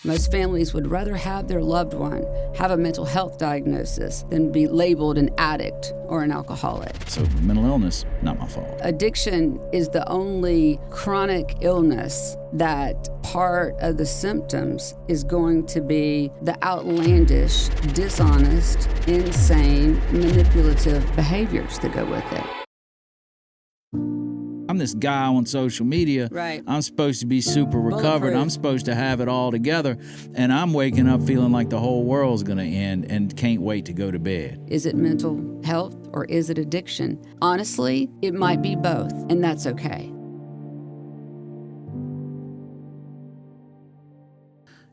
Most families would rather have their loved one have a mental health diagnosis than be labeled an addict or an alcoholic. So mental illness, not my fault. Addiction is the only chronic illness that part of the symptoms is going to be the outlandish, dishonest, insane, manipulative behaviors that go with it. I'm this guy on social media. Right. I'm supposed to be super recovered. Bulletproof. I'm supposed to have it all together. And I'm waking up feeling like the whole world's going to end and can't wait to go to bed. Is it mental health or is it addiction? Honestly, it might be both, and that's okay.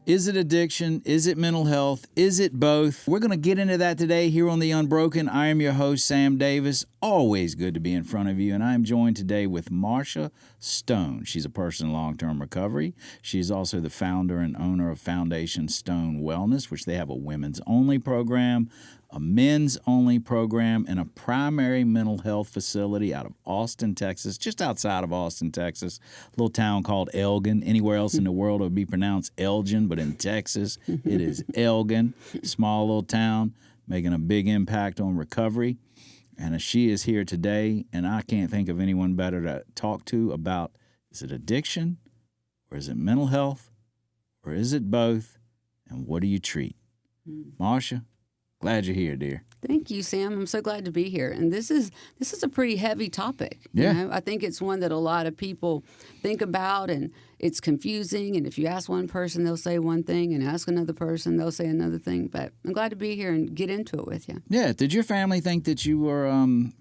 Is it addiction? Is it mental health? Is it both? We're going to get into that today here on The Unbroken. I am your host, Sam Davis. Always good to be in front of you. And I am joined today with Marsha Stone. She's a person in long-term recovery. She's also the founder and owner of Foundation Stone Wellness, which they have a women's-only program, a men's-only program, and a primary mental health facility out of Austin, Texas, just outside of Austin, Texas, a little town called Elgin. Anywhere else in the world it would be pronounced Elgin, but in Texas it is Elgin, small little town, making a big impact on recovery. And she is here today, and I can't think of anyone better to talk to about, is it addiction, or is it mental health, or is it both, and what do you treat? Marsha, glad you're here, dear. Thank you, Sam. I'm so glad to be here. And this is a pretty heavy topic. Yeah. You know? I think it's one that a lot of people think about, and it's confusing. And if you ask one person, they'll say one thing, and ask another person, they'll say another thing. But I'm glad to be here and get into it with you. Yeah. Did your family think that you were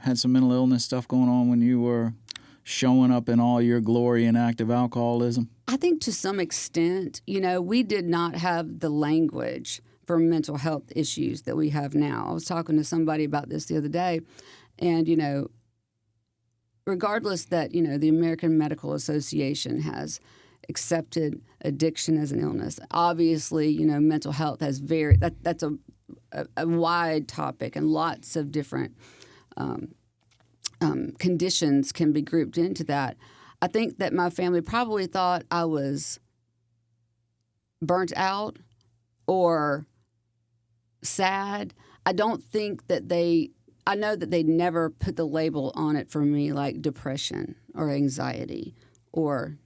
had some mental illness stuff going on when you were showing up in all your glory and active alcoholism? I think to some extent, we did not have the language for mental health issues that we have now. I was talking to somebody about this the other day, and, regardless that, the American Medical Association has accepted addiction as an illness, obviously, mental health has that's a wide topic, and lots of different conditions can be grouped into that. I think that my family probably thought I was burnt out or sad. I don't think that I know that they never put the label on it for me, like depression or anxiety or,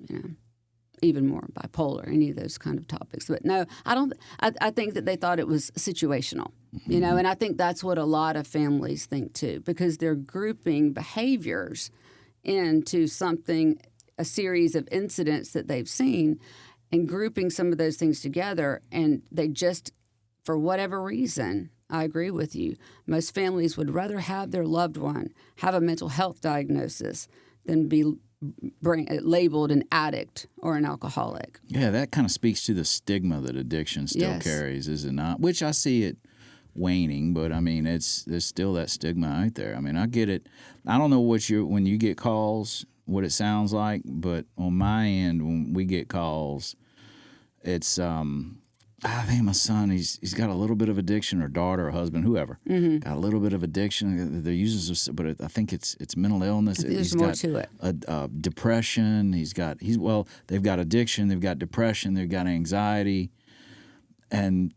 even more bipolar, any of those kind of topics. But no, I don't. I think that they thought it was situational, and I think that's what a lot of families think too, because they're grouping behaviors into something, a series of incidents that they've seen, and grouping some of those things together, and they just, for whatever reason, I agree with you, most families would rather have their loved one have a mental health diagnosis than be labeled an addict or an alcoholic. Yeah, that kind of speaks to the stigma that addiction still carries, is it not? Which I see it waning, but I mean, there's still that stigma out there. I mean, I get it. I don't know when you get calls, what it sounds like, but on my end, when we get calls, it's I think my son, he's got a little bit of addiction, or daughter, or husband, whoever, got a little bit of addiction. They're using some, but I think it's mental illness. There's more to it. Depression. They've got addiction, they've got depression, they've got anxiety, and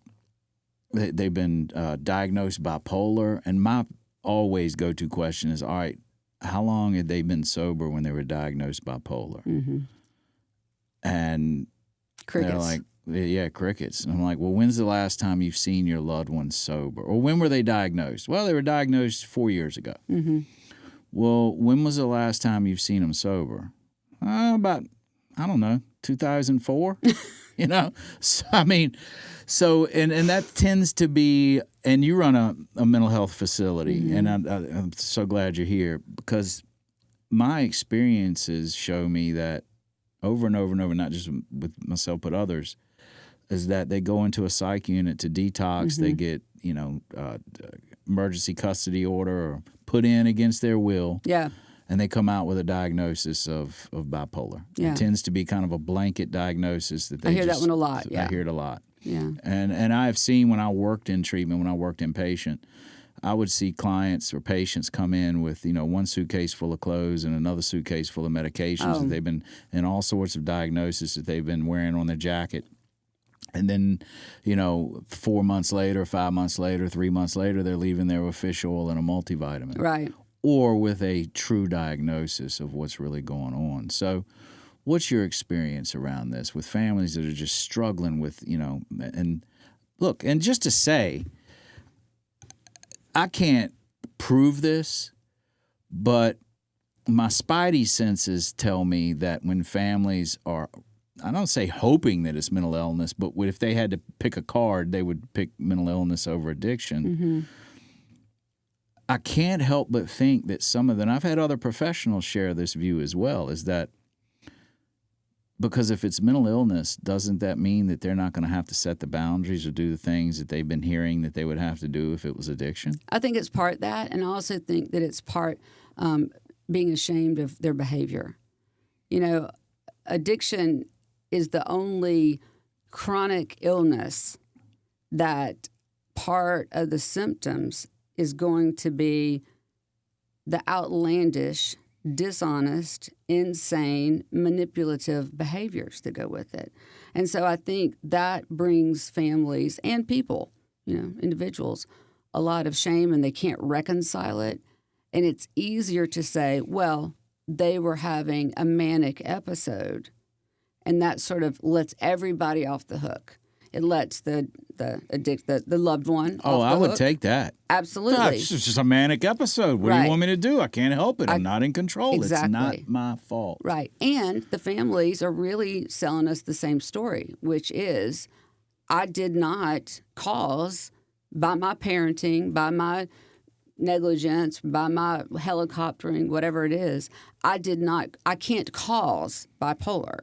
they've been diagnosed bipolar. And my always go-to question is, all right, how long had they been sober when they were diagnosed bipolar? And crickets. They're like, yeah, crickets. And I'm like, well, when's the last time you've seen your loved one sober? Or when were they diagnosed? Well, they were diagnosed 4 years ago. Well, when was the last time you've seen them sober? About, I don't know, 2004? So, I mean, and that tends to be, and you run a mental health facility, and I'm so glad you're here, because my experiences show me that over and over and over, not just with myself but others, is that they go into a psych unit to detox. They get, emergency custody order or put in against their will. Yeah. And they come out with a diagnosis of bipolar. Yeah. It tends to be kind of a blanket diagnosis that they I hear that one a lot. Yeah. I hear it a lot. Yeah. And I've seen when I worked in treatment, when I worked inpatient, I would see clients or patients come in with, one suitcase full of clothes and another suitcase full of medications that they've been, and all sorts of diagnoses that they've been wearing on their jacket. And then, 4 months later, 5 months later, 3 months later, they're leaving there with fish oil and a multivitamin. Right. Or with a true diagnosis of what's really going on. So what's your experience around this with families that are just struggling with, and look, and just to say, I can't prove this, but my spidey senses tell me that when families are, I don't say hoping that it's mental illness, but if they had to pick a card, they would pick mental illness over addiction. Mm-hmm. I can't help but think that some of them, I've had other professionals share this view as well, is that because if it's mental illness, doesn't that mean that they're not going to have to set the boundaries or do the things that they've been hearing that they would have to do if it was addiction? I think it's part that, and I also think that it's part being ashamed of their behavior. Addiction is the only chronic illness that part of the symptoms is going to be the outlandish, dishonest, insane, manipulative behaviors that go with it. And so I think that brings families and people, individuals, a lot of shame, and they can't reconcile it. And it's easier to say, well, they were having a manic episode, and that sort of lets everybody off the hook. It lets the loved one off the I would hook. take that. Absolutely. God, it's just a manic episode. What do you want me to do? I can't help it. I'm not in control. Exactly. It's not my fault. Right. And the families are really selling us the same story, which is I did not cause, by my parenting, by my negligence, by my helicoptering, whatever it is, I can't cause bipolar.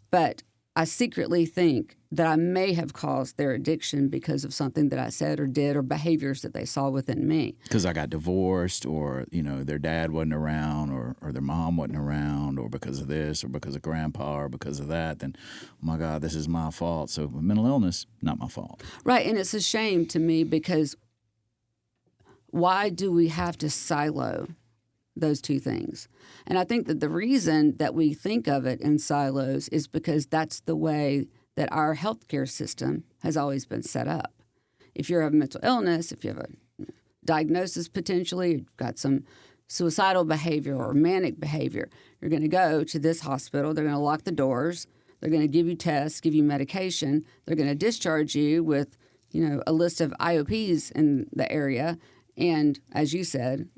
But I secretly think that I may have caused their addiction because of something that I said or did or behaviors that they saw within me. Because I got divorced, or, their dad wasn't around, or their mom wasn't around, or because of this, or because of grandpa, or because of that, then, oh my God, this is my fault. So mental illness, not my fault. Right. And it's a shame to me because why do we have to silo those two things? And I think that the reason that we think of it in silos is because that's the way that our healthcare system has always been set up. If you have a mental illness, if you have a diagnosis potentially, you've got some suicidal behavior or manic behavior, you're going to go to this hospital. They're going to lock the doors. They're going to give you tests, give you medication. They're going to discharge you with, a list of IOPs in the area. And as you said,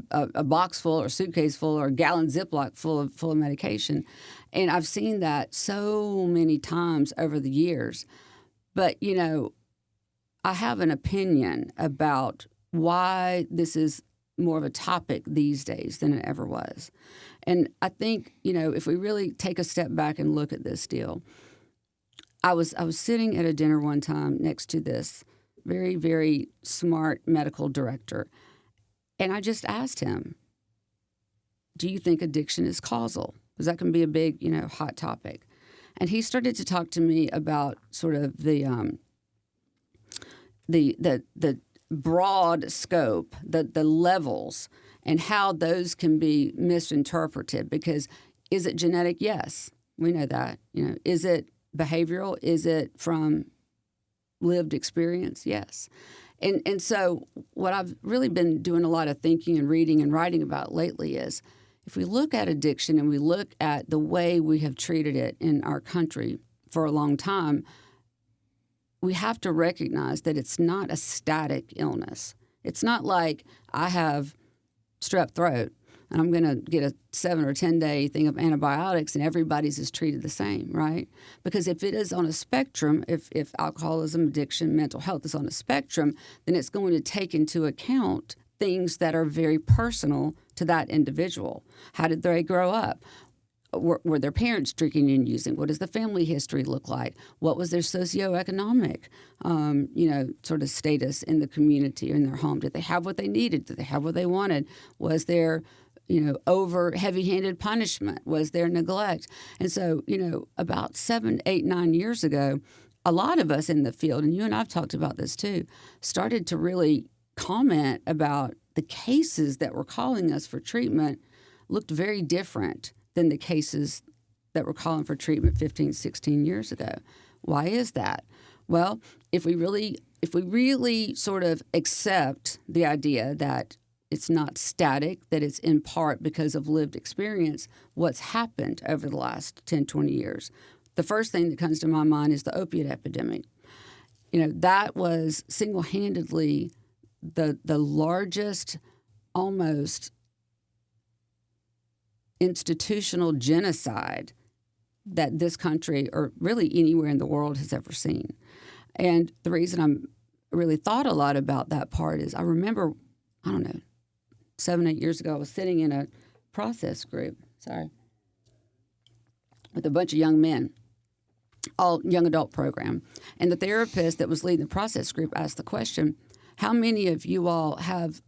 a box full or suitcase full or a gallon Ziploc full of medication. And I've seen that so many times over the years. But, I have an opinion about why this is more of a topic these days than it ever was. And I think, if we really take a step back and look at this deal, I was sitting at a dinner one time next to this very, very smart medical director. And I just asked him, do you think addiction is causal? Because that can be a big, hot topic. And he started to talk to me about sort of the broad scope, the levels, and how those can be misinterpreted. Because is it genetic? Yes, we know that. Is it behavioral? Is it from lived experience? Yes. And so what I've really been doing a lot of thinking and reading and writing about lately is if we look at addiction and we look at the way we have treated it in our country for a long time, we have to recognize that it's not a static illness. It's not like I have strep throat and I'm going to get a 7 or 10 day thing of antibiotics and everybody's is treated the same, right? Because if it is on a spectrum, if alcoholism, addiction, mental health is on a spectrum, then it's going to take into account things that are very personal to that individual. How did they grow up? Were their parents drinking and using? What does the family history look like? What was their socioeconomic, sort of status in the community or in their home? Did they have what they needed? Did they have what they wanted? Was there over heavy-handed punishment? Was there neglect? And so, about 7, 8, 9 years ago, a lot of us in the field, and you and I've talked about this too, started to really comment about the cases that were calling us for treatment looked very different than the cases that were calling for treatment 15, 16 years ago. Why is that? Well, if we really sort of accept the idea that it's not static, that it's in part because of lived experience, what's happened over the last 10, 20 years, the first thing that comes to my mind is the opiate epidemic. That was single-handedly the largest, almost institutional genocide that this country, or really anywhere in the world, has ever seen. And the reason I'm really thought a lot about that part is I remember, 7, 8 years ago, I was sitting in a process group, with a bunch of young men, all young adult program. And the therapist that was leading the process group asked the question, how many of you all have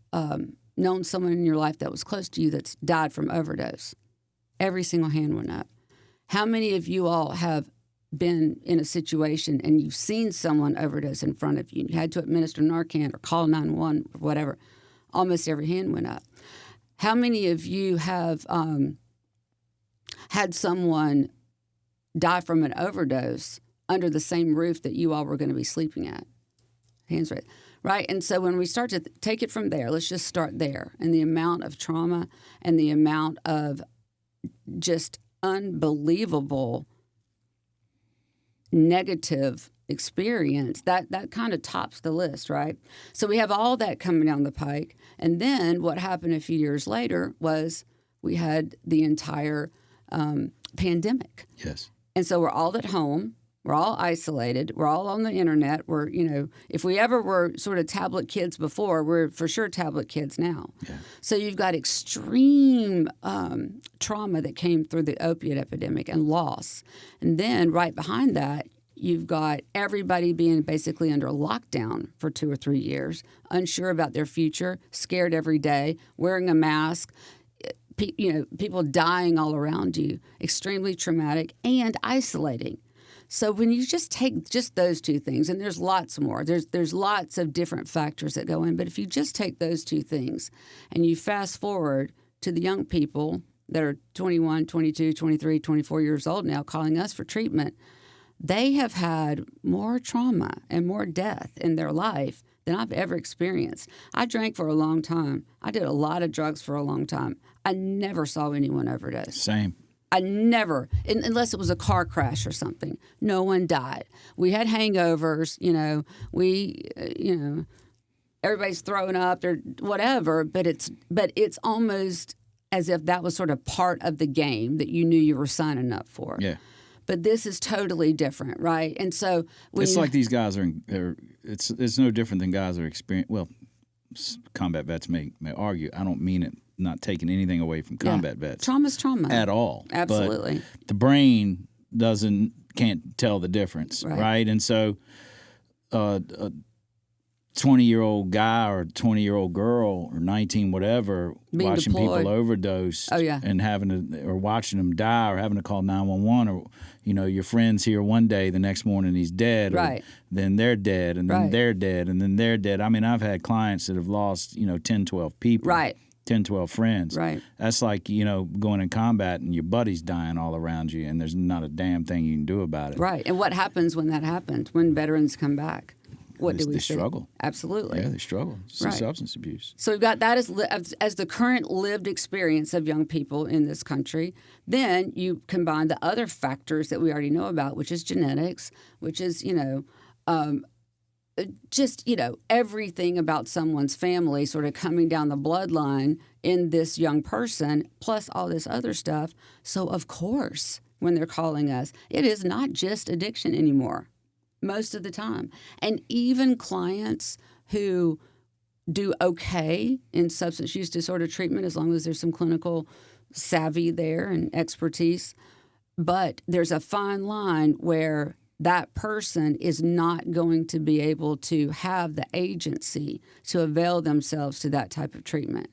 known someone in your life that was close to you that's died from overdose? Every single hand went up. How many of you all have been in a situation and you've seen someone overdose in front of you and you had to administer Narcan or call 911 or whatever? Almost every hand went up. How many of you have had someone die from an overdose under the same roof that you all were going to be sleeping at? Hands raised. Right? And so when we start to take it from there, let's just start there. And the amount of trauma and the amount of just unbelievable negative experience, that kind of tops the list, right? So we have all that coming down the pike. And then what happened a few years later was we had the entire pandemic. Yes. And so we're all at home. We're all isolated. We're all on the internet. We're, if we ever were sort of tablet kids before, we're for sure tablet kids now. Yeah. So you've got extreme trauma that came through the opiate epidemic and loss. And then right behind that, you've got everybody being basically under lockdown for 2 or 3 years, unsure about their future, scared every day, wearing a mask, people dying all around you, extremely traumatic and isolating. So when you just take just those two things, and there's lots more, there's lots of different factors that go in, but if you just take those two things and you fast forward to the young people that are 21, 22, 23, 24 years old now calling us for treatment, they have had more trauma and more death in their life than I've ever experienced. I drank for a long time. I did a lot of drugs for a long time. I never saw anyone overdose. Same. I never, unless it was a car crash or something. No one died. We had hangovers, everybody's throwing up or whatever, but it's almost as if that was sort of part of the game that you knew you were signing up for. Yeah. But this is totally different, right? And so it's like these guys it's no different than guys that are experienced. Well, combat vets may argue. I don't mean it not taking anything away from combat vets. Trauma's trauma. At all. Absolutely. But the brain can't tell the difference, right? And so a 20-year-old guy or 20-year-old girl or 19, whatever, being watching deployed. people overdose and watching them die or having to call 911 or, your friend's here one day, the next morning he's dead. Right. Or then they're dead and then they're dead and then they're dead. I mean, I've had clients that have lost, 10, 12 people. Right. 10, 12 friends. Right. That's like, going in combat and your buddy's dying all around you and there's not a damn thing you can do about it. Right. And what happens when that happens, when veterans come back? What do we see? They struggle. Absolutely. Yeah, they struggle. It's substance abuse. So we've got that as the current lived experience of young people in this country. Then you combine the other factors that we already know about, which is genetics, which is, everything about someone's family sort of coming down the bloodline in this young person, plus all this other stuff. So, of course, when they're calling us, it is not just addiction anymore, most of the time. And even clients who do okay in substance use disorder treatment, as long as there's some clinical savvy there and expertise, but there's a fine line where that person is not going to be able to have the agency to avail themselves to that type of treatment.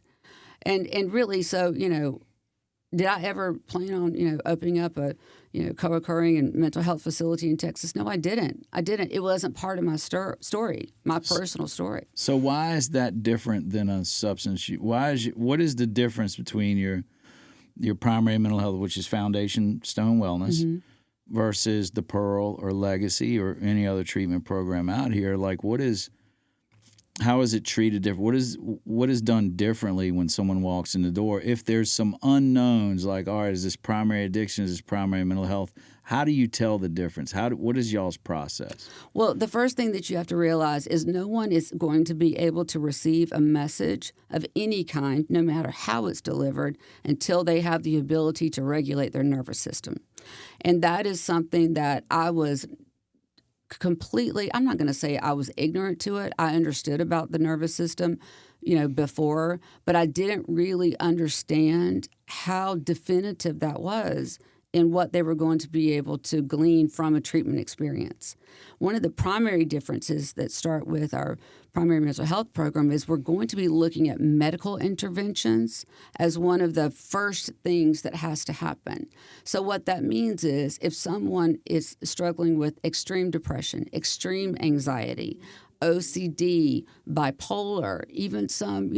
And really, so, did I ever plan on, opening up a, co-occurring and mental health facility in Texas? No, I didn't. It wasn't part of my story, my personal story. So why is that different than a substance use? What is the difference between your primary mental health, which is Foundation Stone Wellness, versus the Pearl or Legacy or any other treatment program out here? Like, how is it treated different? What is done differently when someone walks in the door? If there's some unknowns, like, all right, is this primary addiction? Is this primary mental health? How do you tell the difference? What is y'all's process? Well, the first thing that you have to realize is no one is going to be able to receive a message of any kind, no matter how it's delivered, until they have the ability to regulate their nervous system. And that is something that I was completely, I'm not going to say I was ignorant to it. I understood about the nervous system, before, but I didn't really understand how definitive that was in what they were going to be able to glean from a treatment experience. One of the primary differences that start with our primary mental health program is we're going to be looking at medical interventions as one of the first things that has to happen. So what that means is if someone is struggling with extreme depression, extreme anxiety, OCD, bipolar, even some,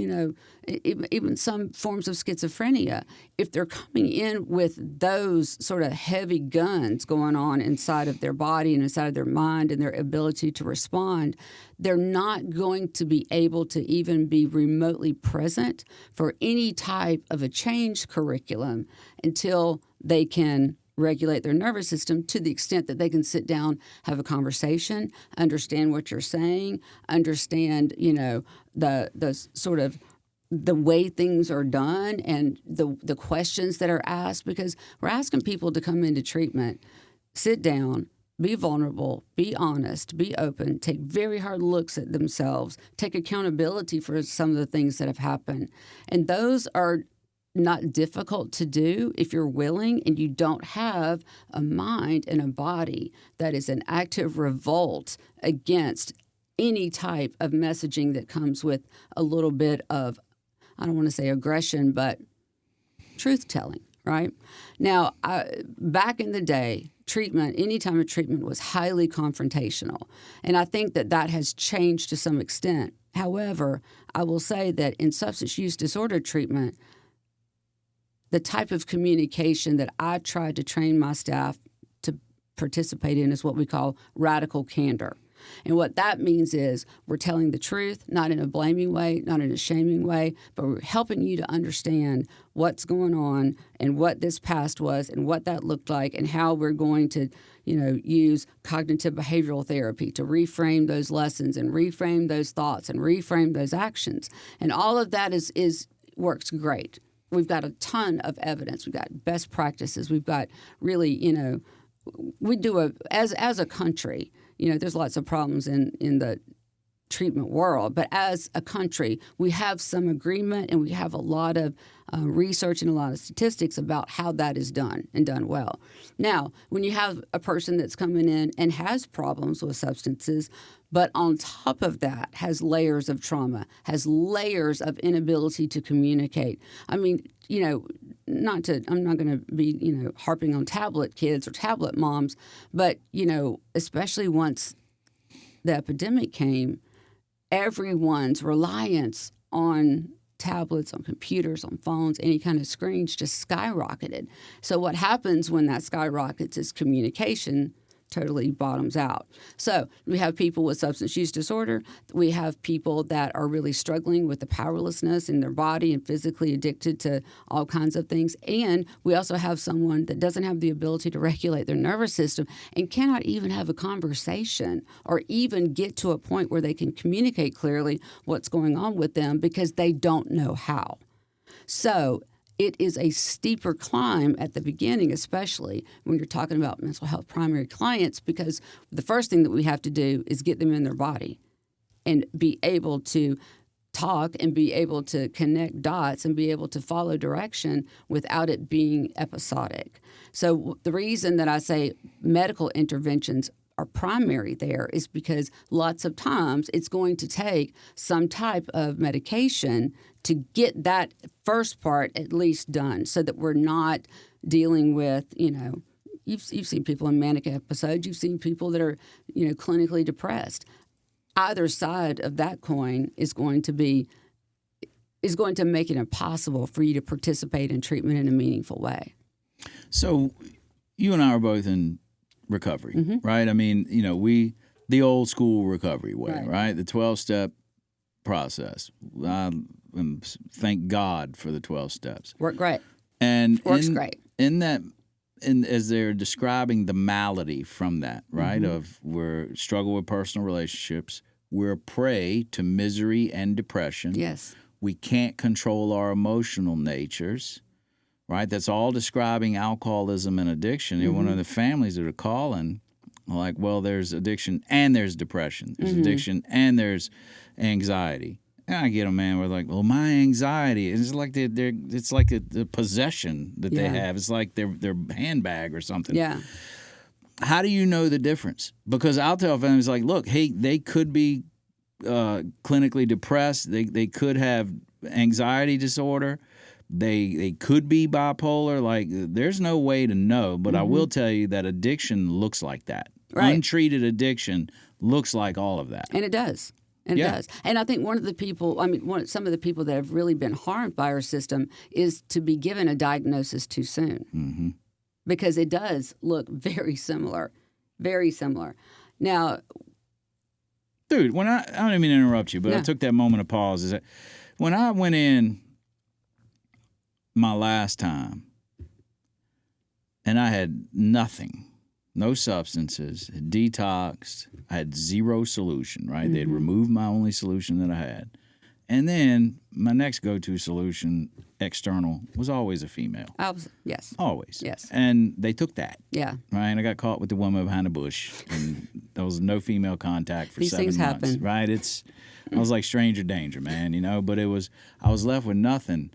even some forms of schizophrenia, if they're coming in with those sort of heavy guns going on inside of their body and inside of their mind and their ability to respond, they're not going to be able to even be remotely present for any type of a change curriculum until they can regulate their nervous system to the extent that they can sit down, have a conversation, understand what you're saying, understand, the sort of the way things are done and the questions that are asked, because we're asking people to come into treatment, sit down, be vulnerable, be honest, be open, take very hard looks at themselves, take accountability for some of the things that have happened. And those are not difficult to do if you're willing and you don't have a mind and a body that is an active revolt against any type of messaging that comes with a little bit of, I don't want to say aggression, but truth-telling, right? Now, back in the day, any time of treatment was highly confrontational. And I think that has changed to some extent. However, I will say that in substance use disorder treatment, the type of communication that I try to train my staff to participate in is what we call radical candor. And what that means is we're telling the truth, not in a blaming way, not in a shaming way, but we're helping you to understand what's going on and what this past was and what that looked like and how we're going to, use cognitive behavioral therapy to reframe those lessons and reframe those thoughts and reframe those actions. And all of that works great. We've got a ton of evidence. We've got best practices. We've got really, we do as a country, there's lots of problems in the treatment world, but as a country, we have some agreement and we have a lot of research and a lot of statistics about how that is done and done well. Now, when you have a person that's coming in and has problems with substances, but on top of that has layers of trauma, has layers of inability to communicate. I mean, I'm not going to be, harping on tablet kids or tablet moms, but, especially once the epidemic came, everyone's reliance on tablets, on computers, on phones, any kind of screens just skyrocketed. So what happens when that skyrockets is communication totally bottoms out. So we have people with substance use disorder. We have people that are really struggling with the powerlessness in their body and physically addicted to all kinds of things. And we also have someone that doesn't have the ability to regulate their nervous system and cannot even have a conversation or even get to a point where they can communicate clearly what's going on with them because they don't know how. So it is a steeper climb at the beginning, especially when you're talking about mental health primary clients, because the first thing that we have to do is get them in their body and be able to talk and be able to connect dots and be able to follow direction without it being episodic. So the reason that I say medical interventions are primary there is because lots of times it's going to take some type of medication to get that first part at least done so that we're not dealing with, you've seen people in manic episodes, you've seen people that are, clinically depressed. Either side of that coin is going to make it impossible for you to participate in treatment in a meaningful way. So you and I are both in recovery, right? I mean, the old school recovery way, right? The 12-step process. Thank God for the 12 steps. Work great. And Works great. In that, as they're describing the malady from that, right? Of we're struggle with personal relationships, we're a prey to misery and depression. Yes. We can't control our emotional natures, right? That's all describing alcoholism and addiction. And one of the families that are calling, like, well, there's addiction and there's depression. There's addiction and there's anxiety. And I get them, man. We're like, well, my anxiety is like it's like the possession that they have. It's like their handbag or something. Yeah. How do you know the difference? Because I'll tell families like, look, hey, they could be clinically depressed. They could have anxiety disorder. They could be bipolar. Like, there's no way to know. But I will tell you that addiction looks like that. Right. Untreated addiction looks like all of that. And it does. And it does. And I think some of the people that have really been harmed by our system is to be given a diagnosis too soon. Because it does look very similar. Very similar. Now, dude, when I don't even mean to interrupt you, but I took that moment of pause. Is that when I went in my last time and I had nothing, no substances, detoxed, I had zero solution, right? They'd removed my only solution that I had. And then my next go-to solution, external, was always a female. Yes. Always. Yes. And they took that. Yeah. Right? And I got caught with the woman behind the bush, and there was no female contact for These 7 things months. happen. Right? I was like stranger danger, man, but I was left with nothing.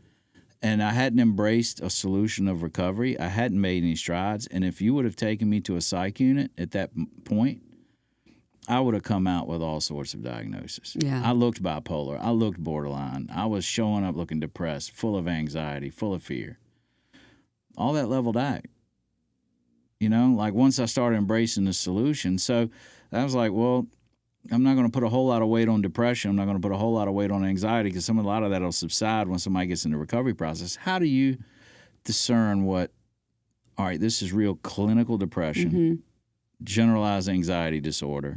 And I hadn't embraced a solution of recovery. I hadn't made any strides. And if you would have taken me to a psych unit at that point, I would have come out with all sorts of diagnoses. Yeah. I looked bipolar. I looked borderline. I was showing up looking depressed, full of anxiety, full of fear. All that leveled out. Like once I started embracing the solution. So I was like, well, I'm not going to put a whole lot of weight on depression. I'm not going to put a whole lot of weight on anxiety because a lot of that will subside when somebody gets in the recovery process. How do you discern all right, this is real clinical depression, generalized anxiety disorder,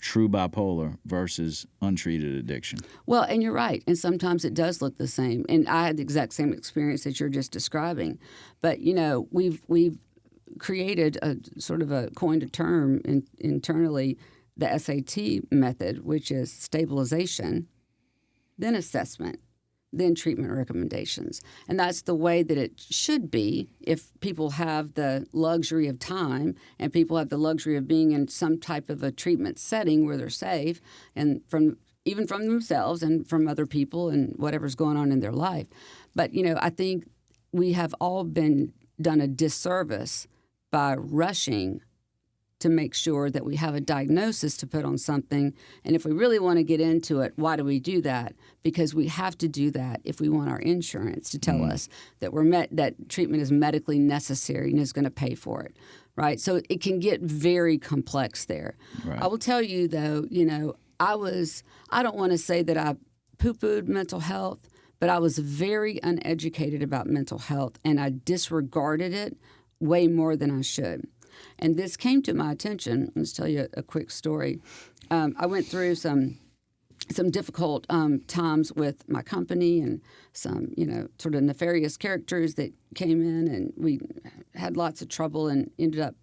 true bipolar versus untreated addiction? Well, and you're right. And sometimes it does look the same. And I had the exact same experience that you're just describing. But, we've created coined a term internally, the SAT method, which is stabilization, then assessment, then treatment recommendations. And that's the way that it should be if people have the luxury of time and people have the luxury of being in some type of a treatment setting where they're safe and even from themselves and from other people and whatever's going on in their life. But, I think we have all been done a disservice by rushing to make sure that we have a diagnosis to put on something. And if we really want to get into it, why do we do that? Because we have to do that if we want our insurance to tell us that that treatment is medically necessary and is going to pay for it, right? So it can get very complex there. Right. I will tell you, though, I don't want to say that I poo-pooed mental health, but I was very uneducated about mental health, and I disregarded it way more than I should. And this came to my attention. Let's tell you a quick story. I went through some difficult times with my company and some, sort of nefarious characters that came in, and we had lots of trouble and ended up,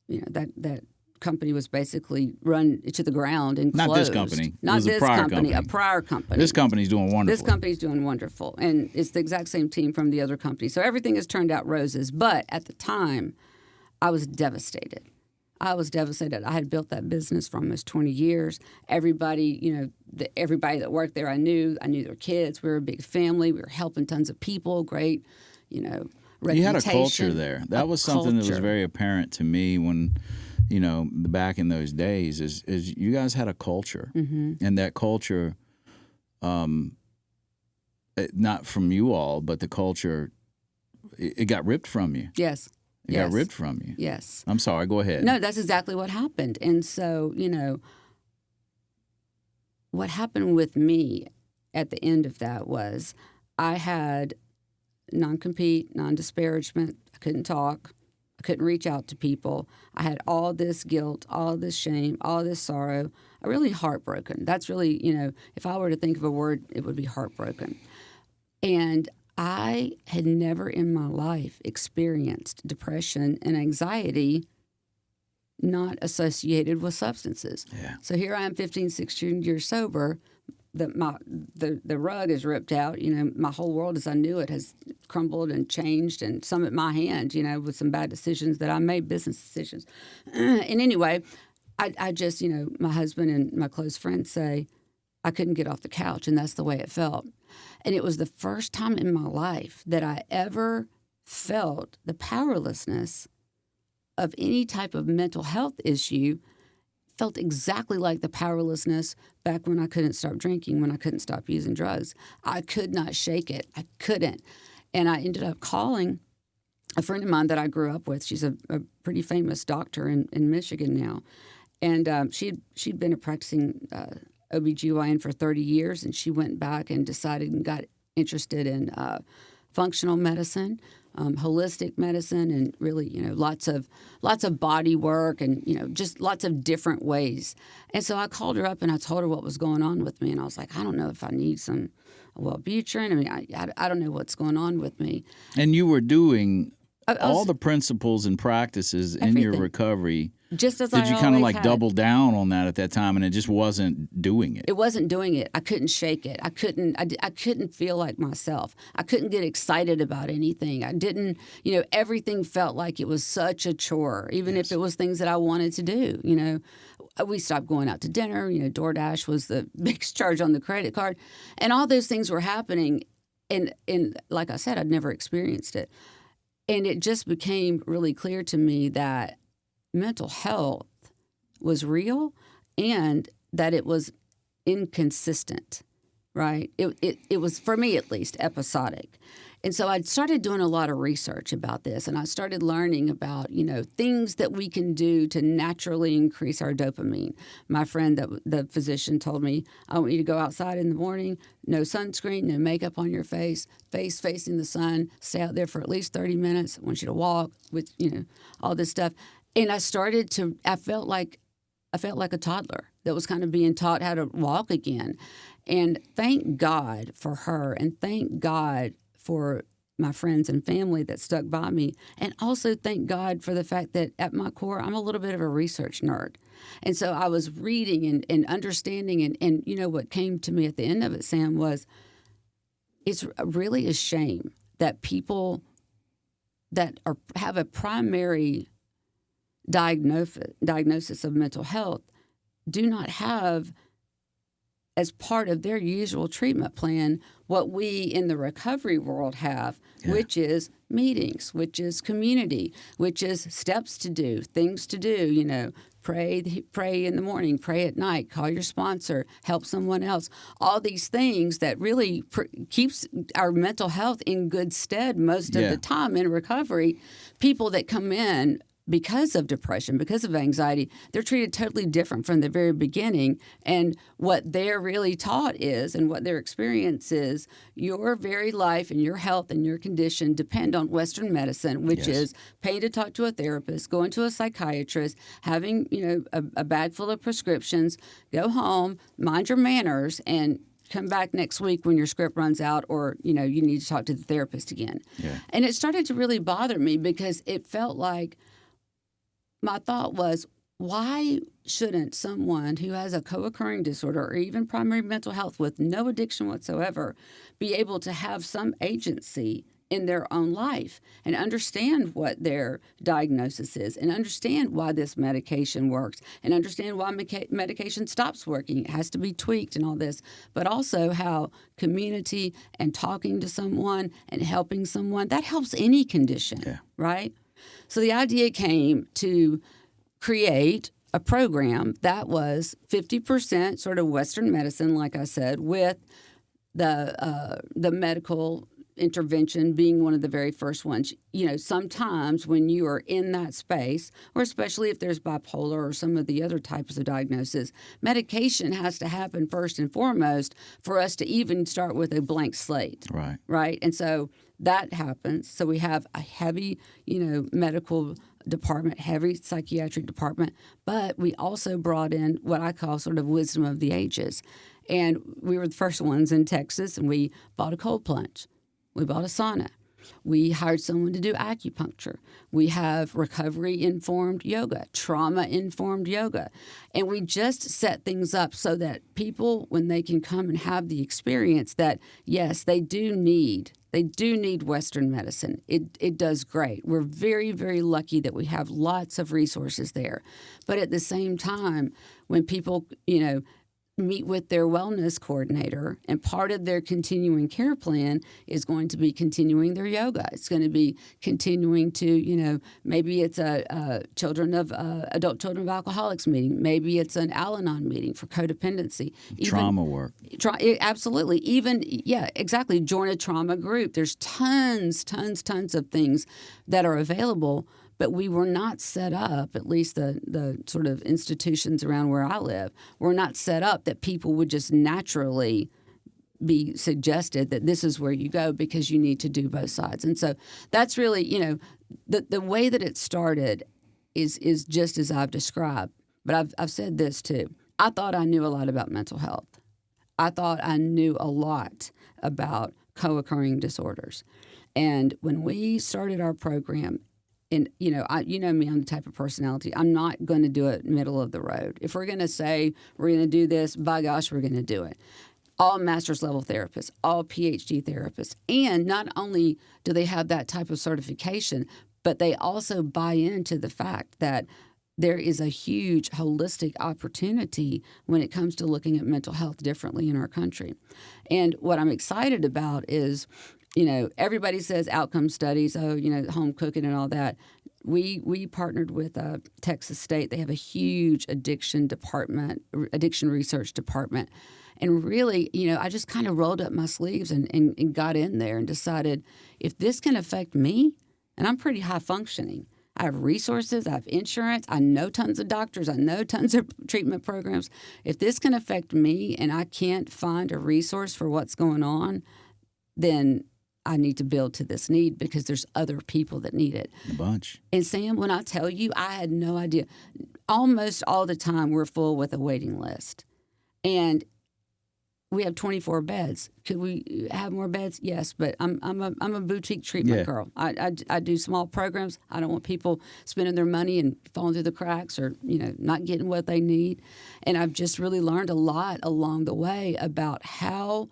that company was basically run to the ground and closed. Not this company. Not this company, a prior company. This company's doing wonderful. This company's doing wonderful. And it's the exact same team from the other company. So everything has turned out roses. But at the time, I was devastated. I had built that business for almost 20 years. Everybody, everybody that worked there, I knew their kids. We were a big family. We were helping tons of people. Great, reputation. You had a culture there. That was something that was very apparent to me when, back in those days is you guys had a culture. And that culture, not from you all, but the culture, it got ripped from you. Yes. It got ripped from you. Yes. I'm sorry. Go ahead. No, that's exactly what happened. And so, what happened with me at the end of that was I had non-compete, non-disparagement. I couldn't talk. I couldn't reach out to people. I had all this guilt, all this shame, all this sorrow. I really heartbroken. That's really, if I were to think of a word, it would be heartbroken. And I had never in my life experienced depression and anxiety not associated with substances. Yeah. So here I am 15, 16 years sober. The rug is ripped out. My whole world as I knew it has crumbled and changed, and some at my hand, with some bad decisions that I made, business decisions. And anyway, I just, my husband and my close friends say I couldn't get off the couch, and that's the way it felt. And it was the first time in my life that I ever felt the powerlessness of any type of mental health issue. Felt exactly like the powerlessness back when I couldn't stop drinking, when I couldn't stop using drugs. I could not shake it. I couldn't. And I ended up calling a friend of mine that I grew up with. She's a pretty famous doctor in Michigan now. And she'd been a practicing OBGYN for 30 years, and she went back and decided and got interested in functional medicine, holistic medicine, and really, lots of body work and, just lots of different ways. And so I called her up and I told her what was going on with me. And I was like, I don't know if I need some Wellbutrin. I mean, I don't know what's going on with me. And you were doing all the principles and practices in your recovery. Just as Did you kind of like double down on that at that time, and it just wasn't doing it? It wasn't doing it. I couldn't shake it. I couldn't feel like myself. I couldn't get excited about anything. I didn't, everything felt like it was such a chore, even if it was things that I wanted to do. We stopped going out to dinner. DoorDash was the biggest charge on the credit card, and all those things were happening. And like I said, I'd never experienced it, and it just became really clear to me that mental health was real and that it was inconsistent, right? It was, for me at least, episodic. And so I started doing a lot of research about this, and I started learning about, things that we can do to naturally increase our dopamine. My friend, the physician, told me, I want you to go outside in the morning, no sunscreen, no makeup on your face facing the sun, stay out there for at least 30 minutes. I want you to walk with, all this stuff. And I felt like a toddler that was kind of being taught how to walk again. And thank God for her, and thank God for my friends and family that stuck by me. And also thank God for the fact that at my core, I'm a little bit of a research nerd. And so I was reading and understanding. And what came to me at the end of it, Sam, was it's really a shame that people that have a primary diagnosis of mental health do not have as part of their usual treatment plan what we in the recovery world have, which is meetings, which is community, which is steps to do, things to do, pray in the morning, pray at night, call your sponsor, help someone else. All these things that really keeps our mental health in good stead most of the time in recovery. People that come in because of depression, because of anxiety, they're treated totally different from the very beginning. And what they're really taught is, and what their experience is, your very life and your health and your condition depend on Western medicine, which is paying to talk to a therapist, going to a psychiatrist, having, a bag full of prescriptions, go home, mind your manners, and come back next week when your script runs out, or, you need to talk to the therapist again. Yeah. And it started to really bother me because it felt like, my thought was, why shouldn't someone who has a co-occurring disorder or even primary mental health with no addiction whatsoever be able to have some agency in their own life and understand what their diagnosis is and understand why this medication works and understand why medication stops working? It has to be tweaked and all this, but also how community and talking to someone and helping someone, that helps any condition, right? So the idea came to create a program that was 50% sort of Western medicine, like I said, with the medical intervention being one of the very first ones. Sometimes when you are in that space, or especially if there's bipolar or some of the other types of diagnosis, medication has to happen first and foremost for us to even start with a blank slate. Right. And so that happens. So we have a heavy, medical department, heavy psychiatric department, but we also brought in what I call sort of wisdom of the ages. And we were the first ones in Texas, and we bought a cold plunge. We bought a sauna. We hired someone to do acupuncture. We have recovery-informed yoga, trauma-informed yoga. And we just set things up so that people, when they can come and have the experience that, yes, they do need Western medicine. It does great. We're very, very lucky that we have lots of resources there. But at the same time, when people, meet with their wellness coordinator, and part of their continuing care plan is going to be continuing their yoga. It's going to be continuing to, maybe it's a adult children of alcoholics meeting. Maybe it's an Al-Anon meeting for codependency. Trauma work. Absolutely. Exactly. Join a trauma group. There's tons of things that are available. But we were not set up, at least the sort of institutions around where I live, were not set up that people would just naturally be suggested that this is where you go because you need to do both sides. And so that's really, the way that it started is just as I've described. But I've said this too. I thought I knew a lot about mental health. I thought I knew a lot about co-occurring disorders. And when we started our program, and, me, I'm the type of personality. I'm not going to do it middle of the road. If we're going to say we're going to do this, by gosh, we're going to do it. All master's level therapists, all PhD therapists. And not only do they have that type of certification, but they also buy into the fact that there is a huge holistic opportunity when it comes to looking at mental health differently in our country. And what I'm excited about is, everybody says outcome studies, home cooking and all that. We partnered with Texas State. They have a huge addiction research department. And really, I just kind of rolled up my sleeves and got in there and decided if this can affect me, and I'm pretty high functioning. I have resources, I have insurance, I know tons of doctors, I know tons of treatment programs. If this can affect me and I can't find a resource for what's going on, then I need to build to this need because there's other people that need it. A bunch. And Sam, when I tell you, I had no idea. Almost all the time we're full with a waiting list. And we have 24 beds. Could we have more beds? Yes, but I'm a boutique treatment girl. I do small programs. I don't want people spending their money and falling through the cracks or, not getting what they need. And I've just really learned a lot along the way about how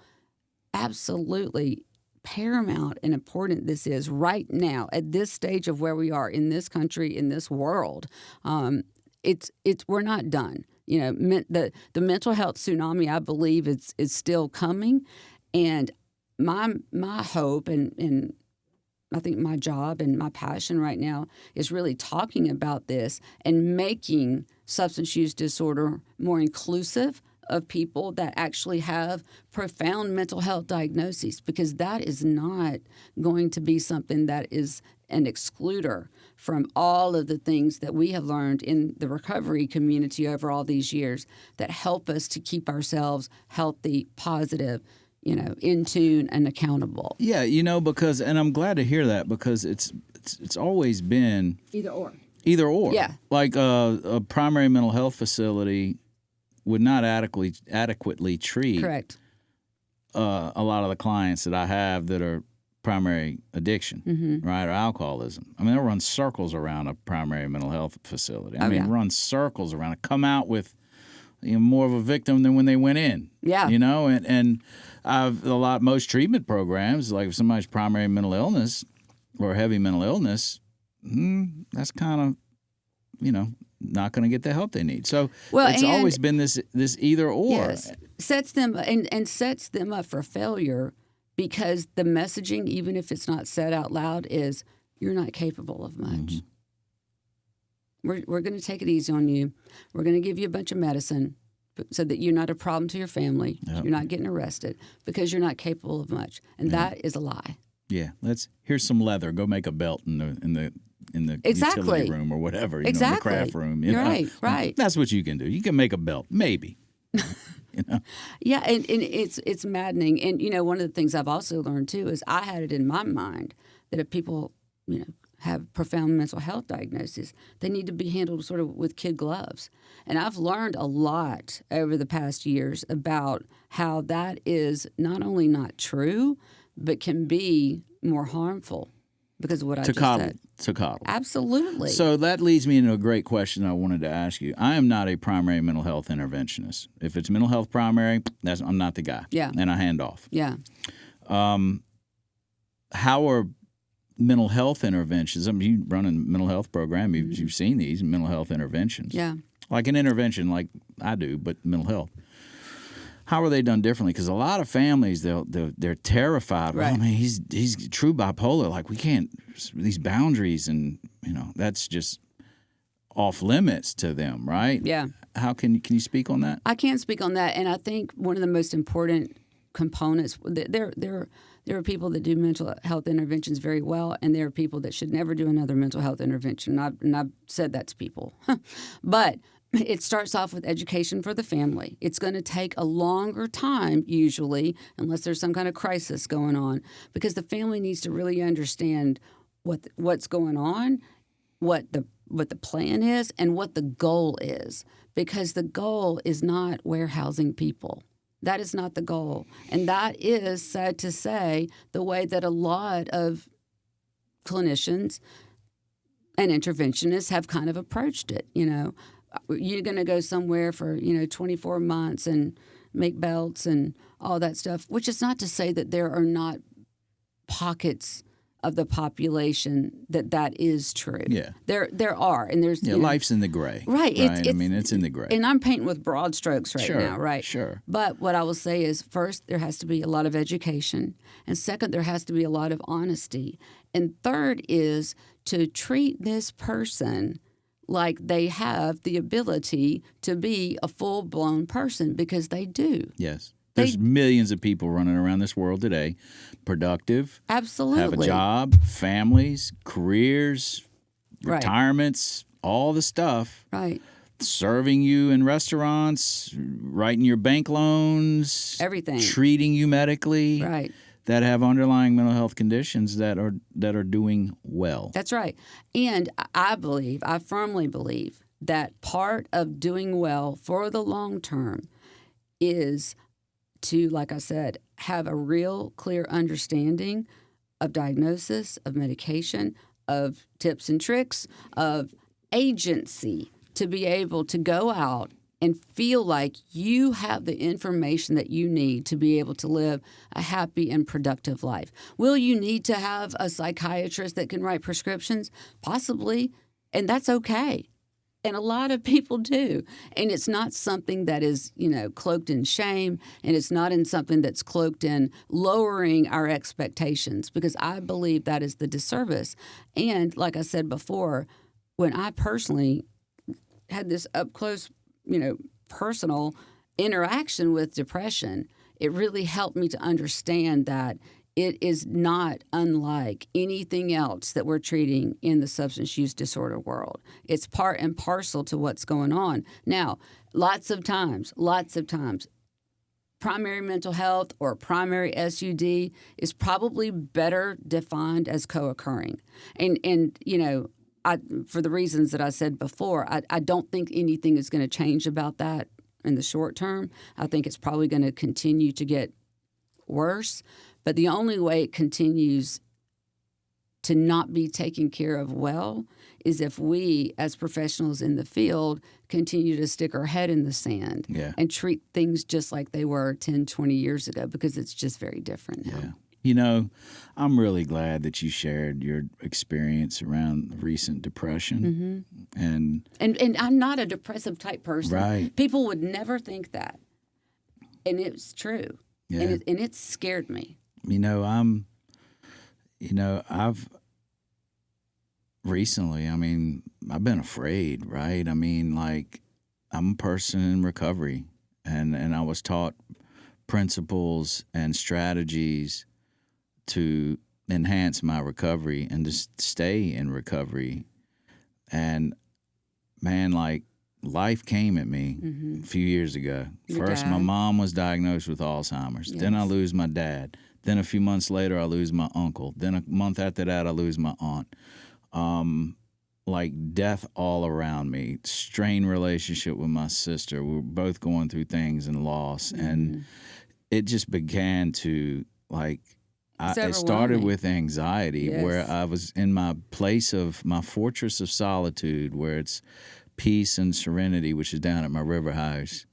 absolutely paramount and important this is right now at this stage of where we are in this country, in this world. We're not done. The mental health tsunami, I believe, is still coming, and my hope and I think my job and my passion right now is really talking about this and making substance use disorder more inclusive of people that actually have profound mental health diagnoses, because that is not going to be something that is an excluder from all of the things that we have learned in the recovery community over all these years that help us to keep ourselves healthy, positive, in tune and accountable. Yeah, because, and I'm glad to hear that, because it's always been Either or. Yeah. Like a primary mental health facility would not adequately treat Correct. A lot of the clients that I have that are primary addiction, right, or alcoholism. I mean, they'll run circles around a primary mental health facility. Run circles around it, come out with more of a victim than when they went in. Yeah. And most treatment programs, like if somebody's primary mental illness or heavy mental illness, that's kind of, not going to get the help they need. So it's always been this either or. Yes, sets them up for failure, because the messaging, even if it's not said out loud, is you're not capable of much. We're going to take it easy on you. We're going to give you a bunch of medicine so that you're not a problem to your family. Yep. You're not getting arrested because you're not capable of much, and that is a lie. Yeah, here's some leather. Go make a belt in the utility room or whatever, in the craft room. Right. That's what you can do. You can make a belt, maybe. Yeah, and it's maddening. And, one of the things I've also learned, too, is I had it in my mind that if people, have profound mental health diagnoses, they need to be handled sort of with kid gloves. And I've learned a lot over the past years about how that is not only not true, but can be more harmful because of what I just said. To coddle. Absolutely. So that leads me into a great question I wanted to ask you. I am not a primary mental health interventionist. If it's mental health primary, I'm not the guy. Yeah. And I hand off. Yeah. How are mental health interventions? I mean, you run a mental health program. You've seen these mental health interventions. Yeah. Like an intervention like I do, but mental health. How are they done differently? Because a lot of families, they're terrified. Right. Well, I mean, he's true bipolar. Like, we can't, these boundaries, and, that's just off limits to them, right? Yeah. How can you speak on that? I can speak on that. And I think one of the most important components, there are people that do mental health interventions very well, and there are people that should never do another mental health intervention. And I've said that to people. But it starts off with education for the family. It's going to take a longer time, usually, unless there's some kind of crisis going on, because the family needs to really understand what's going on, what the plan is, and what the goal is. Because the goal is not warehousing people. That is not the goal. And that is, sad to say, the way that a lot of clinicians and interventionists have kind of approached it. You're going to go somewhere for, 24 months and make belts and all that stuff, which is not to say that there are not pockets of the population that is true. Yeah. There are. And there's life's in the gray. Right. It's in the gray. And I'm painting with broad strokes now, right? Sure. But what I will say is, first, there has to be a lot of education. And second, there has to be a lot of honesty. And third is to treat this person like they have the ability to be a full-blown person, because they do. Yes. There's millions of people running around this world today, productive, absolutely, have a job, families, careers, retirements, all the stuff. Right. Serving you in restaurants, writing your bank loans, everything, treating you medically. Right. That have underlying mental health conditions that are doing well. That's right. And I firmly believe that part of doing well for the long term is to, like I said, have a real clear understanding of diagnosis, of medication, of tips and tricks, of agency, to be able to go out and feel like you have the information that you need to be able to live a happy and productive life. Will you need to have a psychiatrist that can write prescriptions? Possibly, and that's okay. And a lot of people do. And it's not something that is, cloaked in shame, and it's not in something that's cloaked in lowering our expectations, because I believe that is the disservice. And like I said before, when I personally had this up close, personal interaction with depression, it really helped me to understand that it is not unlike anything else that we're treating in the substance use disorder world. It's part and parcel to what's going on. Now, lots of times, primary mental health or primary SUD is probably better defined as co-occurring. And for the reasons that I said before, I don't think anything is going to change about that in the short term. I think it's probably going to continue to get worse. But the only way it continues to not be taken care of well is if we, as professionals in the field, continue to stick our head in the sand and treat things just like they were 10, 20 years ago, because it's just very different now. Yeah. I'm really glad that you shared your experience around recent depression. Mm-hmm. And I'm not a depressive type person. Right. People would never think that. And it's true. Yeah. And it scared me. I've recently, I've been afraid, right? I'm a person in recovery, and I was taught principles and strategies to enhance my recovery and to stay in recovery. And man, life came at me a few years ago. First, my mom was diagnosed with Alzheimer's. Yes. Then I lose my dad. Then a few months later, I lose my uncle. Then a month after that, I lose my aunt. like death all around me, strained relationship with my sister. We were both going through things and loss, and it just began to like. It started with anxiety, where I was in my place of my fortress of solitude, where it's peace and serenity, which is down at my river house.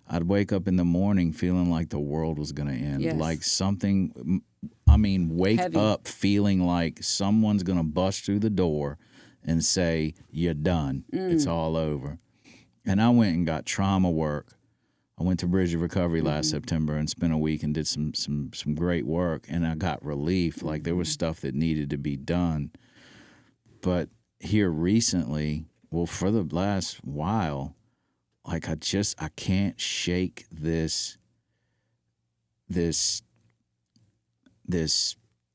I'd wake up in the morning feeling like the world was going to end, like something. I mean, wake up feeling like someone's going to bust through the door and say, "You're done. It's all over." And I went and got trauma work. I went to Bridge of Recovery last September and spent a week and did some great work, and I got relief. Like there was stuff that needed to be done. But here recently, well, for the last while, like I can't shake this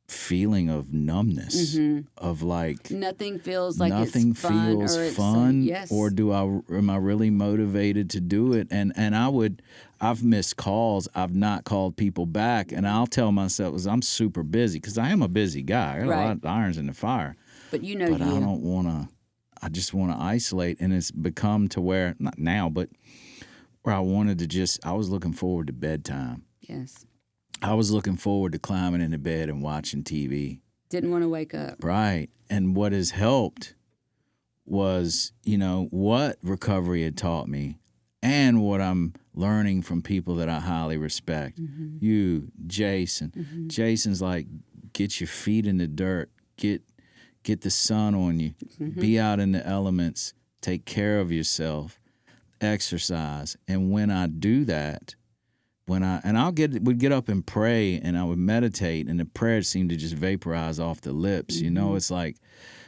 feeling of numbness, of like nothing feels like nothing it's fun, feels or it's fun, yes. or am I really motivated to do it? And I've missed calls, I've not called people back, and I'll tell myself I'm super busy because I am a busy guy. I got a lot of irons in the fire, but I don't want to. I just want to isolate, and it's become to where not now, but where I wanted to I was looking forward to bedtime. Yes. I was looking forward to climbing into bed and watching TV. Didn't want to wake up. Right. And what has helped was, what recovery had taught me and what I'm learning from people that I highly respect. You, Jason. Jason's like, get your feet in the dirt. Get the sun on you. Be out in the elements. Take care of yourself. Exercise. And when I do that, would get up and pray, and I would meditate, and the prayers seemed to just vaporize off the lips. It's like,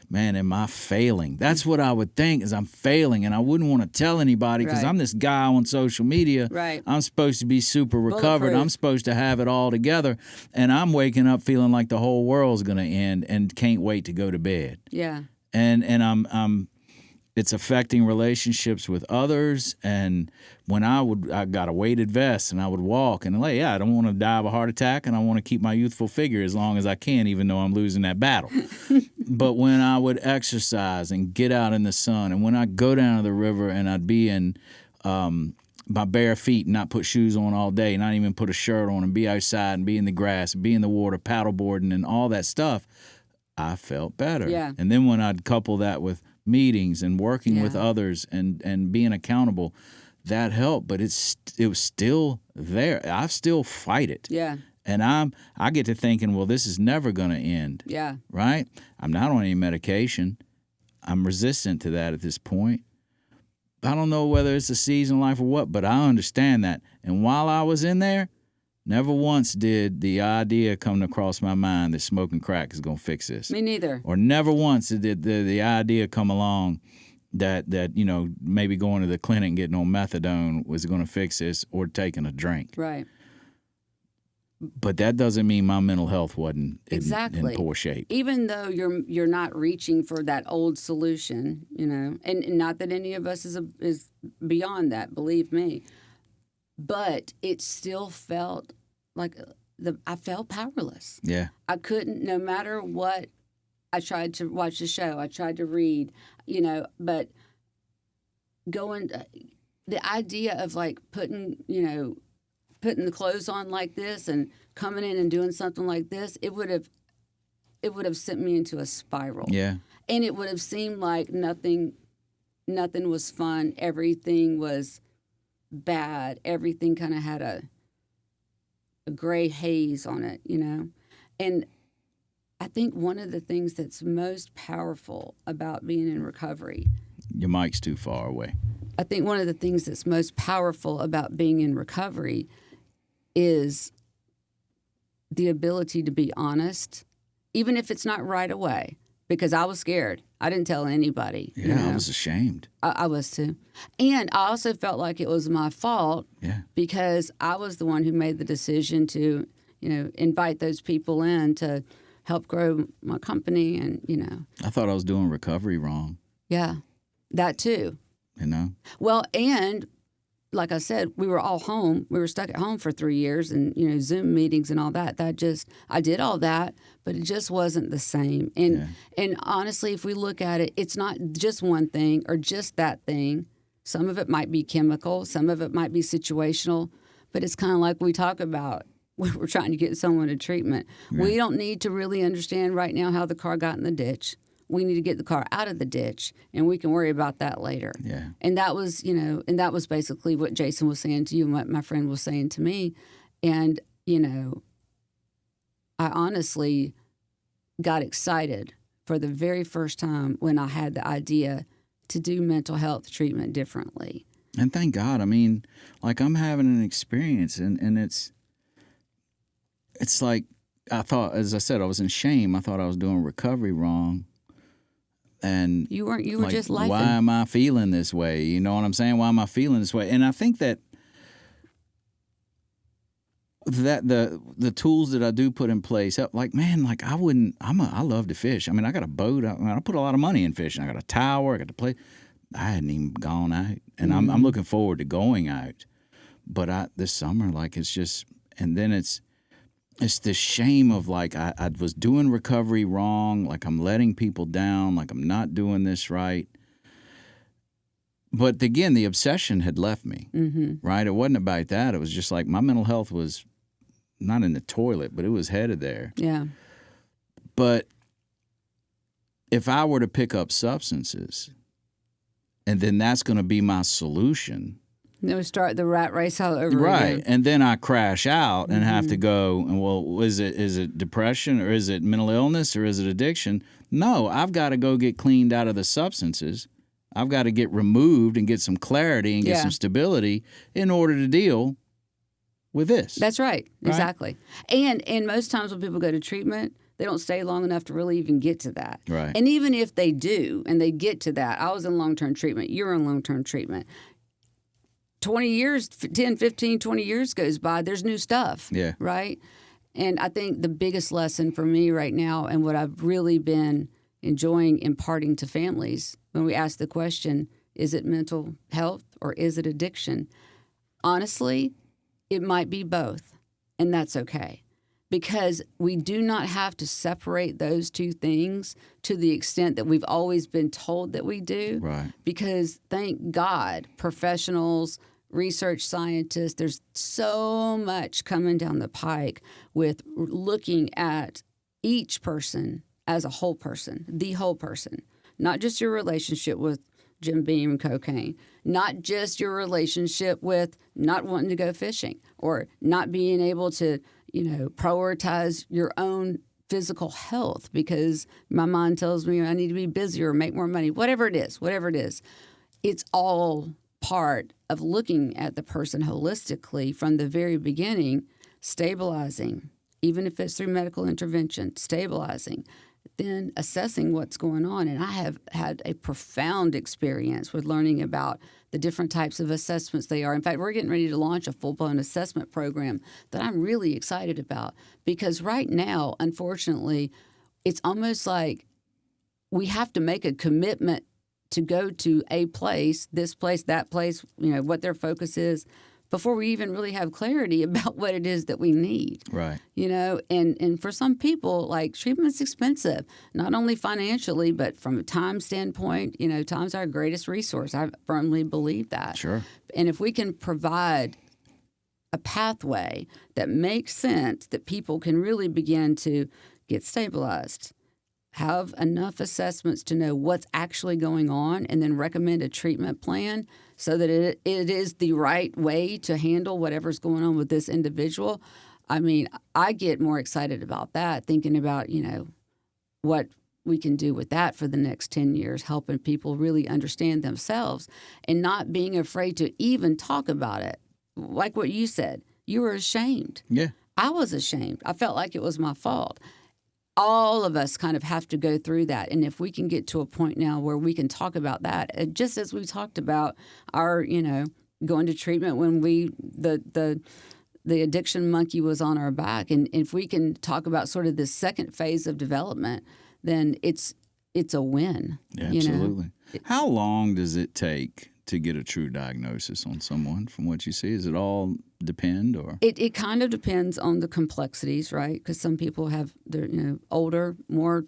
man, am I failing? That's what I would think, is I'm failing, and I wouldn't want to tell anybody because I'm this guy on social media. Right. I'm supposed to be super recovered. I'm supposed to have it all together, and I'm waking up feeling like the whole world's going to end and can't wait to go to bed. Yeah. And I'm it's affecting relationships with others. And when I got a weighted vest and I would walk and I don't want to die of a heart attack, and I want to keep my youthful figure as long as I can, even though I'm losing that battle. But when I would exercise and get out in the sun, and when I go down to the river and I'd be in my bare feet and not put shoes on all day, not even put a shirt on, and be outside and be in the grass, be in the water, paddleboarding and all that stuff, I felt better. Yeah. And then when I'd couple that with meetings and working with others and being accountable, that helped. But it was still there. I still fight it. Yeah. And I get to thinking, well, this is never going to end. Yeah. Right? I'm not on any medication. I'm resistant to that at this point. I don't know whether it's a season of life or what, but I understand that. And while I was in there, never once did the idea come across my mind that smoking crack is going to fix this. Me neither. Or never once did the idea come along that maybe going to the clinic and getting on methadone was going to fix this, or taking a drink. Right. But that doesn't mean my mental health wasn't in poor shape. Even though you're not reaching for that old solution, and not that any of us is beyond that, believe me. But it still felt like I felt powerless. Yeah. I couldn't, no matter what. I tried to watch the show. I tried to read, but the idea of like putting the clothes on like this and coming in and doing something like this, it would have sent me into a spiral. Yeah. And it would have seemed like nothing was fun. Everything was bad. Everything kind of had a gray haze on it, And I think one of the things that's most powerful about being in recovery... Your mic's too far away. I think one of the things that's most powerful about being in recovery is the ability to be honest, even if it's not right away, because I was scared. I didn't tell anybody. Yeah, I was ashamed. I was too. And I also felt like it was my fault because I was the one who made the decision to, invite those people in to help grow my company and, I thought I was doing recovery wrong. Yeah, that too. Well, and like I said, we were all home. We were stuck at home for 3 years and, Zoom meetings and all that. I did all that, but it just wasn't the same. And honestly, if we look at it, it's not just one thing or just that thing. Some of it might be chemical. Some of it might be situational. But it's kind of like we talk about when we're trying to get someone to treatment. Right. We don't need to really understand right now how the car got in the ditch. We need to get the car out of the ditch, and we can worry about that later. Yeah. And that was, that was basically what Jason was saying to you and what my friend was saying to me. And, I honestly got excited for the very first time when I had the idea to do mental health treatment differently. And thank God. I mean, like I'm having an experience, and it's like I thought, as I said, I was in shame. I thought I was doing recovery wrong. And you weren't. You were just life. Why am I feeling this way? You know what I'm saying? Why am I feeling this way? And I think that the tools that I do put in place, like man, like I love to fish. I mean, I got a boat. I put a lot of money in fishing. I got a tower. I got to play. I hadn't even gone out, and I'm looking forward to going out. But this summer, like it's just, and then it's the shame of like I was doing recovery wrong, like I'm letting people down, like I'm not doing this right. But again, the obsession had left me, right? It wasn't about that. It was just like my mental health was not in the toilet, but it was headed there. Yeah. But if I were to pick up substances, and then that's going to be my solution. Then we start the rat race all over right. again. And then I crash out and have to go, and well, is it depression or is it mental illness or is it addiction? No, I've got to go get cleaned out of the substances. I've got to get removed and get some clarity and get some stability in order to deal with this. That's right. Exactly. And most times when people go to treatment, they don't stay long enough to really even get to that. Right. And even if they do and they get to that, I was in long-term treatment, you're in long-term treatment. 20 years, 10, 15, 20 years goes by, there's new stuff. Yeah. Right? And I think the biggest lesson for me right now and what I've really been enjoying imparting to families when we ask the question, is it mental health or is it addiction? Honestly, it might be both, and that's okay. Because we do not have to separate those two things to the extent that we've always been told that we do. Right. Because thank God, professionals, research scientists, there's so much coming down the pike with looking at each person as a whole person, the whole person, not just your relationship with Jim Beam and cocaine, not just your relationship with not wanting to go fishing or not being able to, prioritize your own physical health because my mind tells me I need to be busier or make more money, whatever it is. It's all part of looking at the person holistically from the very beginning, stabilizing, even if it's through medical intervention, stabilizing, then assessing what's going on. And I have had a profound experience with learning about the different types of assessments they are. In fact, we're getting ready to launch a full-blown assessment program that I'm really excited about because right now, unfortunately, it's almost like we have to make a commitment to go to a place, this place, that place, what their focus is, before we even really have clarity about what it is that we need. Right. And for some people, like, treatment's expensive, not only financially, but from a time standpoint. Time's our greatest resource. I firmly believe that. Sure. And if we can provide a pathway that makes sense, that people can really begin to get stabilized, have enough assessments to know what's actually going on, and then recommend a treatment plan so that it is the right way to handle whatever's going on with this individual. I mean, I get more excited about that, thinking about, what we can do with that for the next 10 years, helping people really understand themselves and not being afraid to even talk about it. Like what you said, you were ashamed. Yeah. I was ashamed. I felt like it was my fault. All of us kind of have to go through that. And if we can get to a point now where we can talk about that, just as we talked about our, going to treatment when the addiction monkey was on our back. And if we can talk about sort of this second phase of development, then it's a win. Yeah, absolutely. How long does it take to get a true diagnosis on someone from what you see? Is it all depend or? It kind of depends on the complexities, right? Because some people have their older, more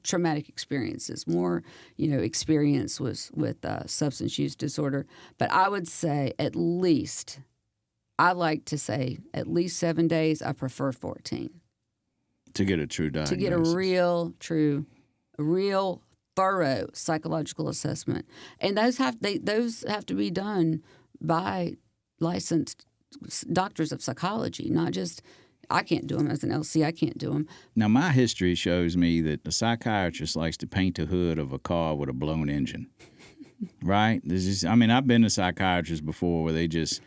traumatic experiences, more experience with substance use disorder. But I would say I like to say at least 7 days. I prefer 14 to get a true diagnosis. To get a real thorough psychological assessment, and those have to be done by licensed doctors of psychology, not just. I can't do them as an LC. I can't do them. Now, my history shows me that a psychiatrist likes to paint the hood of a car with a blown engine, right? I've been to psychiatrists before where they just.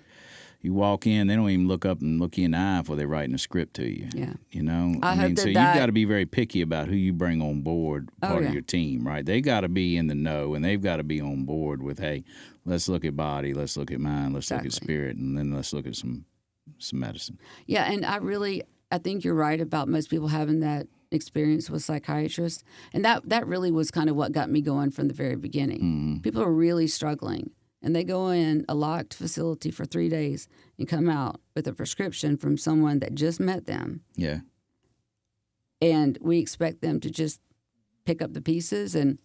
You walk in, they don't even look up and look you in the eye before they're writing a script to you. Yeah. So you've got to be very picky about who you bring on board, part of your team, right? They got to be in the know, and they've got to be on board with, hey, let's look at body, let's look at mind, let's look at spirit, and then let's look at some medicine. Yeah, and I think you're right about most people having that experience with psychiatrists, and that really was kind of what got me going from the very beginning. Mm-hmm. People are really struggling. And they go in a locked facility for 3 days and come out with a prescription from someone that just met them. Yeah. And we expect them to just pick up the pieces and.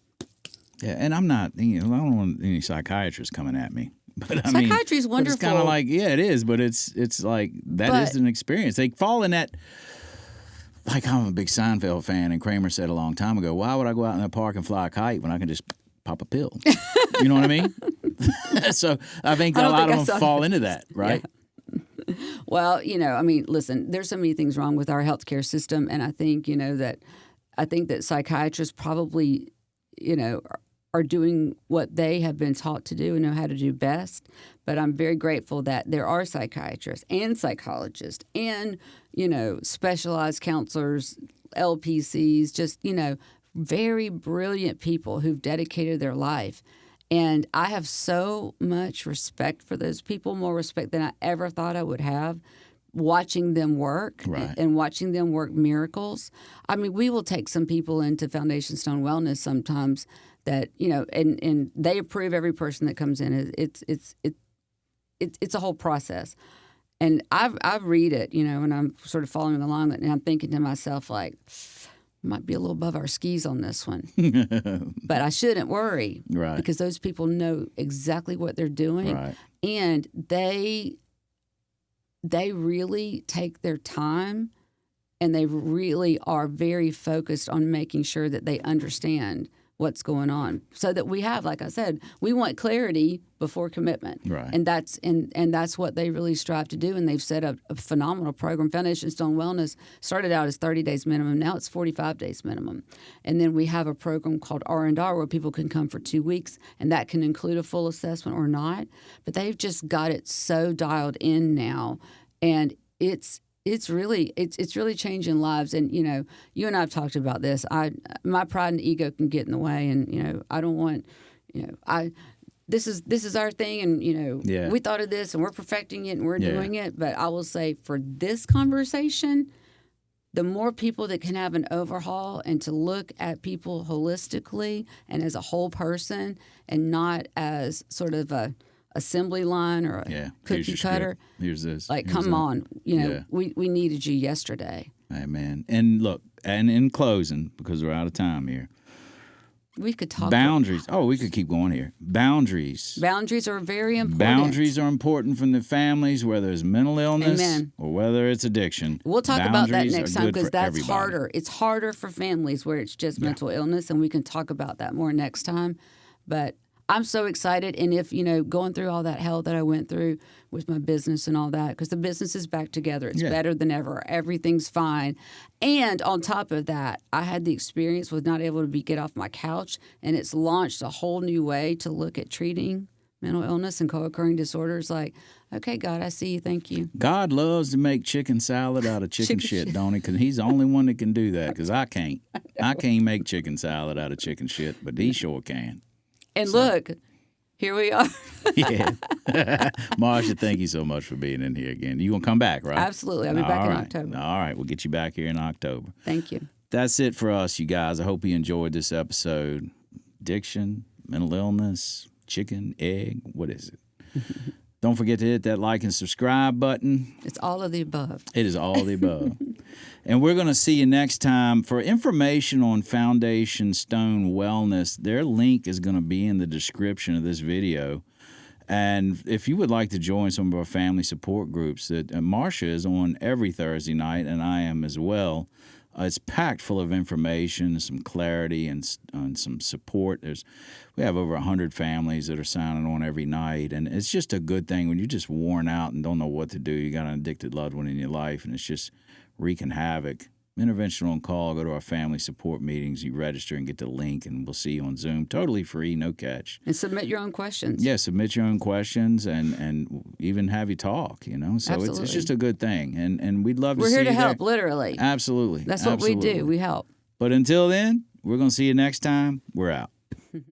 Yeah, and I'm not, I don't want any psychiatrists coming at me. But psychiatry is wonderful. It's kind of like, yeah, it is, but it's like that is an experience. They fall in that. Like, I'm a big Seinfeld fan, and Kramer said a long time ago, why would I go out in the park and fly a kite when I can just pop a pill? You know what I mean? So I think a lot of them fall into that, right? Yeah. Well, listen, there's so many things wrong with our healthcare system, and I think that psychiatrists probably, are doing what they have been taught to do and know how to do best. But I'm very grateful that there are psychiatrists and psychologists and, specialized counselors, LPCs, just, very brilliant people who've dedicated their life. And I have so much respect for those people, more respect than I ever thought I would have, watching them work and watching them work miracles. I mean, we will take some people into Foundation Stone Wellness sometimes that, and they approve every person that comes in. It's a whole process. And I read it, and I'm sort of following along, and I'm thinking to myself, like, might be a little above our skis on this one. But I shouldn't worry. Right. Because those people know exactly what they're doing. Right. And they really take their time, and they really are very focused on making sure that they understand what's going on, so that we have, like I said, we want clarity before commitment. Right. And that's what they really strive to do. And they've set up a phenomenal program. Foundation Stone Wellness started out as 30 days minimum. Now it's 45 days minimum. And then we have a program called R&R where people can come for 2 weeks, and that can include a full assessment or not. But they've just got it so dialed in now, and it's really changing lives. And you and I have talked about this. My pride and ego can get in the way, and I don't want this is our thing, and we thought of this, and we're perfecting it, and we're doing it. But I will say, for this conversation, the more people that can have an overhaul and to look at people holistically and as a whole person, and not as sort of a assembly line or a cookie cutter. Here's this. Like, come on. We needed you yesterday. Amen. And look, and in closing, because we're out of time here, we could talk boundaries. We could keep going here. Boundaries. Boundaries are very important. Boundaries are important from the families, whether it's mental illness Amen. Or whether it's addiction. We'll talk about that next time, because that's everybody. harder. It's harder for families where it's just mental illness, and we can talk about that more next time. But I'm so excited. And if, going through all that hell that I went through with my business and all that, because the business is back together. It's better than ever. Everything's fine. And on top of that, I had the experience with not able to get off my couch, and it's launched a whole new way to look at treating mental illness and co-occurring disorders. Like, okay, God, I see you. Thank you. God loves to make chicken salad out of chicken shit, don't he? Because he's the only one that can do that, because I can't. I can't make chicken salad out of chicken shit, but he sure can. And look, here we are. Yeah. Marsha, thank you so much for being in here again. You going to come back, right? Absolutely. I'll be back in October. All right. We'll get you back here in October. Thank you. That's it for us, you guys. I hope you enjoyed this episode. Addiction, mental illness, chicken, egg, what is it? Don't forget to hit that like and subscribe button. It's all of the above. It is all of the above. And we're going to see you next time. For information on Foundation Stone Wellness, their link is going to be in the description of this video. And if you would like to join some of our family support groups, that Marsha is on every Thursday night, and I am as well. It's packed full of information, some clarity, and some support. We have over 100 families that are signing on every night, and it's just a good thing when you're just worn out and don't know what to do. You got an addicted loved one in your life, and it's just wreaking havoc. Intervention on call. Go to our family support meetings. You register and get the link, and we'll see you on Zoom. Totally free, no catch. And submit your own questions. Yeah, submit your own questions and even have you talk, you know. So it's just a good thing. And we'd love to see you. We're here to help, there. Literally. Absolutely. That's what we do. We help. But until then, we're going to see you next time. We're out.